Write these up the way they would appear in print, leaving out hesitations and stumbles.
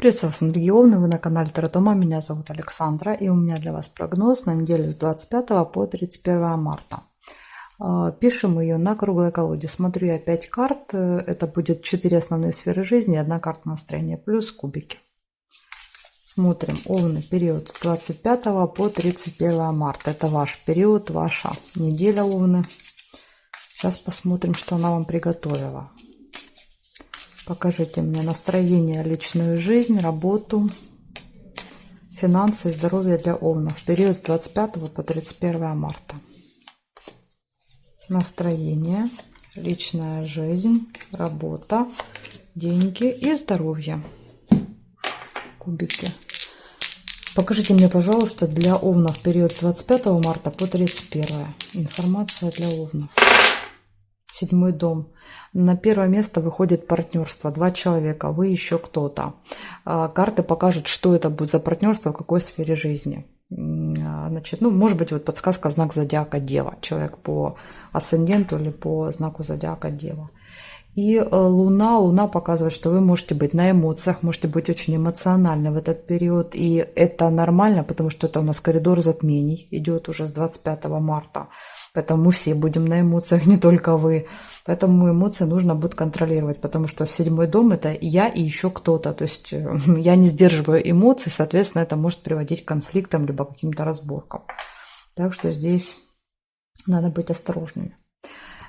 Приветствую вас, дорогие овны, вы на канале Таро Тома, меня зовут Александра, и у меня для вас прогноз на неделю с 25 по 31 марта. Пишем ее на круглой колоде. Смотрю я 5 карт, это будет 4 основные сферы жизни, 1 карта настроения, плюс кубики. Смотрим овны, период с 25 по 31 марта, это ваш период, ваша неделя, овны. Сейчас посмотрим, что она вам приготовила. Покажите мне настроение, личную жизнь, работу, финансы и здоровье для овнов. Период с 25 по 31 марта. Настроение, личная жизнь, работа, деньги и здоровье. Кубики. Покажите мне, пожалуйста, для овнов период с 25 марта по 31. Информация для овнов. 7-й дом. На первое место выходит партнерство. 2 человека, вы еще кто-то. Карты покажут, что это будет за партнерство, в какой сфере жизни. Значит, может быть, вот подсказка знак зодиака Дева. Человек по асценденту или по знаку зодиака Дева. И Луна показывает, что вы можете быть на эмоциях, можете быть очень эмоциональны в этот период. И это нормально, потому что это у нас коридор затмений идет уже с 25 марта. Поэтому мы все будем на эмоциях, не только вы. Поэтому эмоции нужно будет контролировать, потому что 7-й дом – это я и еще кто-то. То есть я не сдерживаю эмоции, соответственно, это может приводить к конфликтам, либо к каким-то разборкам. Так что здесь надо быть осторожными.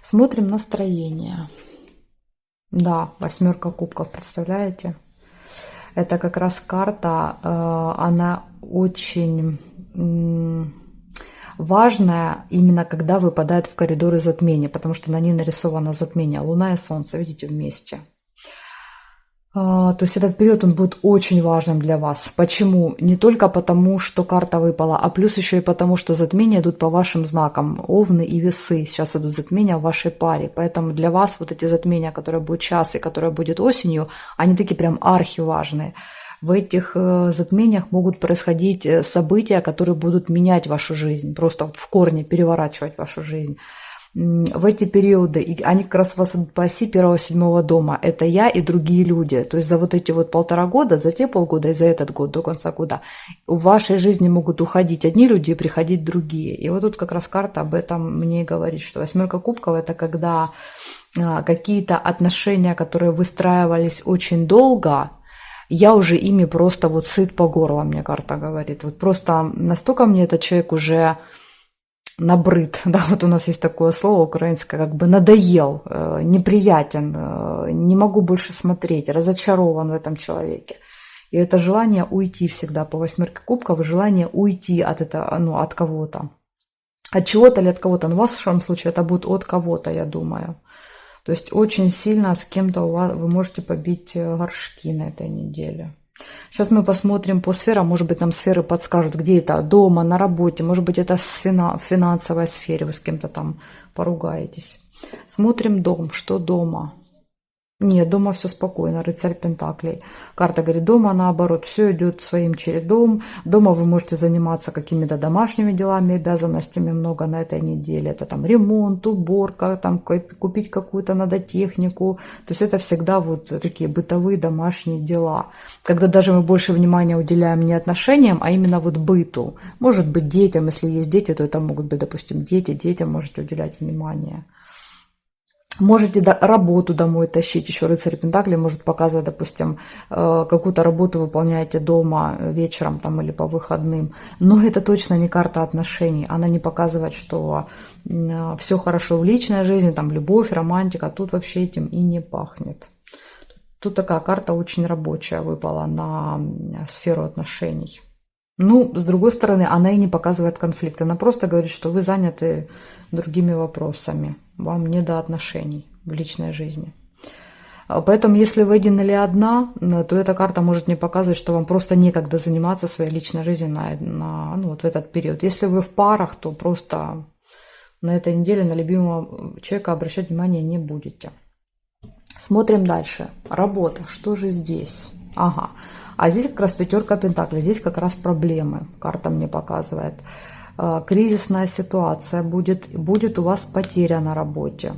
Смотрим настроение. Да, 8 кубков, представляете? Это как раз карта, она очень важная именно когда выпадает в коридоры затмения, потому что на ней нарисовано затмение. Луна и Солнце, видите, вместе. То есть этот период, он будет очень важным для вас. Почему? Не только потому, что карта выпала, а плюс еще и потому, что затмения идут по вашим знакам. Овны и Весы. Сейчас идут затмения в вашей паре. Поэтому для вас вот эти затмения, которые будут сейчас и которые будут осенью, они такие прям архиважные. В этих затмениях могут происходить события, которые будут менять вашу жизнь, просто вот в корне переворачивать вашу жизнь. В эти периоды, и они как раз у вас идут по оси 1-7 дома, это я и другие люди. То есть за вот эти вот 1,5 года, за те полгода и за этот год до конца года в вашей жизни могут уходить одни люди и приходить другие. И вот тут как раз карта об этом мне и говорит, что 8 кубков – это когда какие-то отношения, которые выстраивались очень долго, я уже ими просто вот сыт по горло, мне карта говорит. Вот просто настолько мне этот человек уже набрыд, да, вот у нас есть такое слово украинское, как бы надоел, неприятен, не могу больше смотреть, разочарован в этом человеке. И это желание уйти всегда по 8 кубков, желание уйти от этого, от кого-то. От чего-то или от кого-то. Но в вашем случае это будет от кого-то, я думаю. То есть очень сильно с кем-то вы можете побить горшки на этой неделе. Сейчас мы посмотрим по сферам. Может быть, нам сферы подскажут, где это дома, на работе. Может быть, это в финансовой сфере. Вы с кем-то там поругаетесь. Смотрим дом. Что дома? Нет, дома все спокойно, рыцарь пентаклей. Карта говорит, дома наоборот, все идет своим чередом. Дома вы можете заниматься какими-то домашними делами, обязанностями много на этой неделе. Это там ремонт, уборка, там купить какую-то надо технику. То есть это всегда вот такие бытовые домашние дела. Когда даже мы больше внимания уделяем не отношениям, а именно вот быту. Может быть, детям, если есть дети, то это могут быть, допустим, дети. Детям можете уделять внимание. Можете работу домой тащить, еще рыцарь Пентаклей может показывать, допустим, какую-то работу выполняете дома вечером там, или по выходным. Но это точно не карта отношений. Она не показывает, что все хорошо в личной жизни, там любовь, романтика. Тут вообще этим и не пахнет. Тут такая карта очень рабочая выпала на сферу отношений. С другой стороны, она и не показывает конфликт. Она просто говорит, что вы заняты другими вопросами. Вам не до отношений в личной жизни. Поэтому, если вы один или одна, то эта карта может не показывать, что вам просто некогда заниматься своей личной жизнью вот в этот период. Если вы в парах, то просто на этой неделе на любимого человека обращать внимание не будете. Смотрим дальше. Работа. Что же здесь? Ага. А здесь как раз 5 пентаклей, здесь как раз проблемы, карта мне показывает. Кризисная ситуация будет у вас потеря на работе.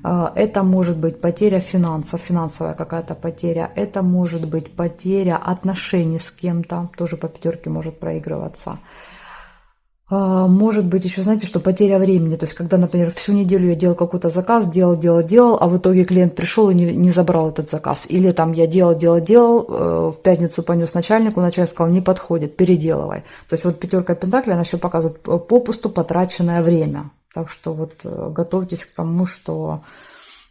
Это может быть потеря финансов, финансовая какая-то потеря. Это может быть потеря отношений с кем-то, тоже по пятерке может проигрываться. Может быть еще, знаете, что потеря времени. То есть, когда, например, всю неделю я делал какой-то заказ, делал, а в итоге клиент пришел и не забрал этот заказ. Или там я делал, в пятницу понес начальнику, начальник сказал, не подходит, переделывай. То есть, вот пятерка пентаклей, она еще показывает попусту потраченное время. Так что вот готовьтесь к тому, что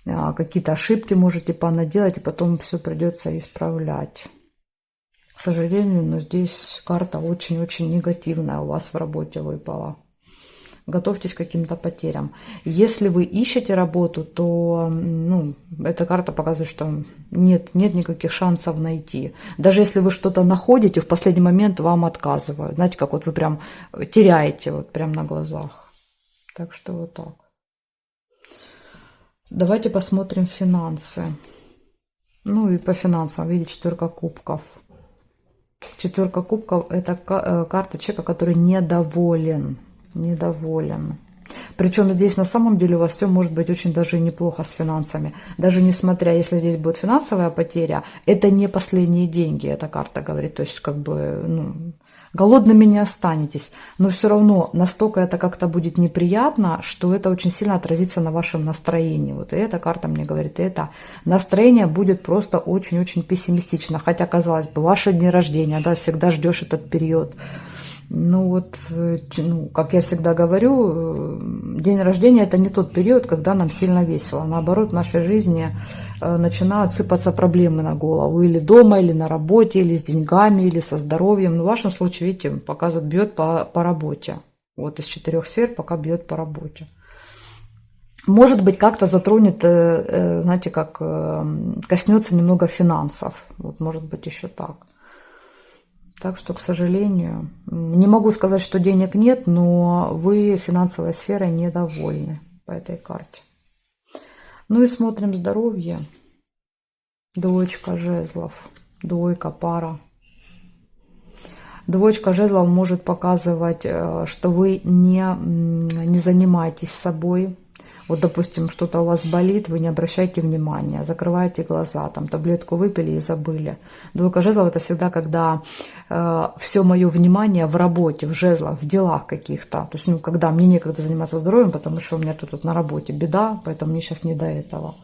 какие-то ошибки можете понаделать, и потом все придется исправлять. К сожалению, но здесь карта очень-очень негативная у вас в работе выпала. Готовьтесь к каким-то потерям. Если вы ищете работу, то эта карта показывает, что нет никаких шансов найти. Даже если вы что-то находите, в последний момент вам отказывают. Знаете, как вот вы прям теряете вот прям на глазах. Так что вот так. Давайте посмотрим финансы. Ну и по финансам, видите, четверка кубков. Четверка кубков – это карта человека, который недоволен. Причем здесь на самом деле у вас все может быть очень даже неплохо с финансами. Даже несмотря, если здесь будет финансовая потеря, это не последние деньги, эта карта говорит. То есть как бы голодными не останетесь. Но все равно настолько это как-то будет неприятно, что это очень сильно отразится на вашем настроении. Вот и эта карта мне говорит, это настроение будет просто очень-очень пессимистично. Хотя, казалось бы, ваши дни рождения, да, всегда ждешь этот период. Как я всегда говорю, день рождения – это не тот период, когда нам сильно весело. Наоборот, в нашей жизни начинают сыпаться проблемы на голову. Или дома, или на работе, или с деньгами, или со здоровьем. Но в вашем случае, видите, показывает, бьет по работе. Вот из 4 сфер пока бьет по работе. Может быть, как-то затронет, знаете, как коснется немного финансов. Вот может быть еще так. Так что, к сожалению, не могу сказать, что денег нет, но вы финансовой сферой недовольны по этой карте. Ну и смотрим здоровье. Двоечка жезлов, двойка, пара. Двоечка жезлов может показывать, что вы не занимаетесь собой. Вот, допустим, что-то у вас болит, вы не обращайте внимания, закрываете глаза, там таблетку выпили и забыли. Двойка жезлов – это всегда, когда все мое внимание в работе, в жезлах, в делах каких-то. То есть, когда мне некогда заниматься здоровьем, потому что у меня тут на работе беда, поэтому мне сейчас не до этого.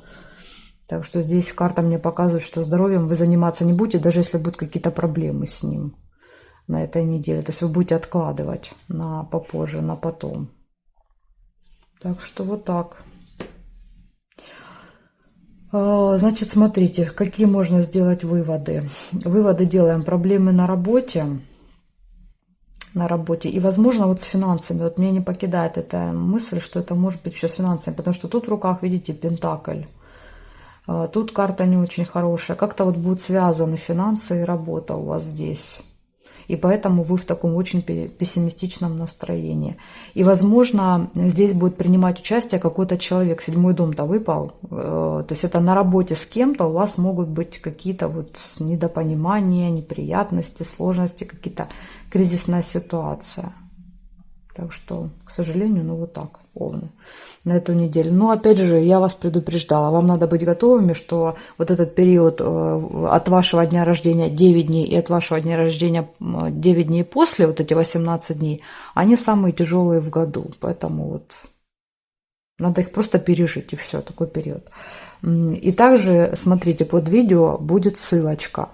Так что здесь карта мне показывает, что здоровьем вы заниматься не будете, даже если будут какие-то проблемы с ним на этой неделе. То есть вы будете откладывать на попозже, на потом. Так что вот так. Значит, смотрите, какие можно сделать выводы. Выводы делаем. Проблемы на работе. И, возможно, вот с финансами. Вот меня не покидает эта мысль, что это может быть еще с финансами. Потому что тут в руках, видите, пентакль. Тут карта не очень хорошая. Как-то вот будут связаны финансы и работа у вас здесь. И поэтому вы в таком очень пессимистичном настроении. И, возможно, здесь будет принимать участие какой-то человек. 7-й дом-то выпал. То есть это на работе с кем-то у вас могут быть какие-то вот недопонимания, неприятности, сложности, какие-то кризисная ситуация. Так что, к сожалению, вот так, Овны, на эту неделю. Но, опять же, я вас предупреждала, вам надо быть готовыми, что вот этот период от вашего дня рождения 9 дней и от вашего дня рождения 9 дней после, вот эти 18 дней, они самые тяжелые в году. Поэтому вот надо их просто пережить, и все, такой период. И также, смотрите, под видео будет ссылочка.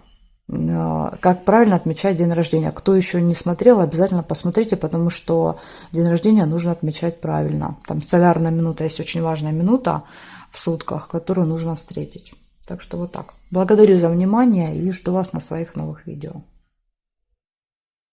Как правильно отмечать день рождения. Кто еще не смотрел, обязательно посмотрите, потому что день рождения нужно отмечать правильно. Там солярная минута есть, очень важная минута в сутках, которую нужно встретить. Так что вот так. Благодарю за внимание и жду вас на своих новых видео.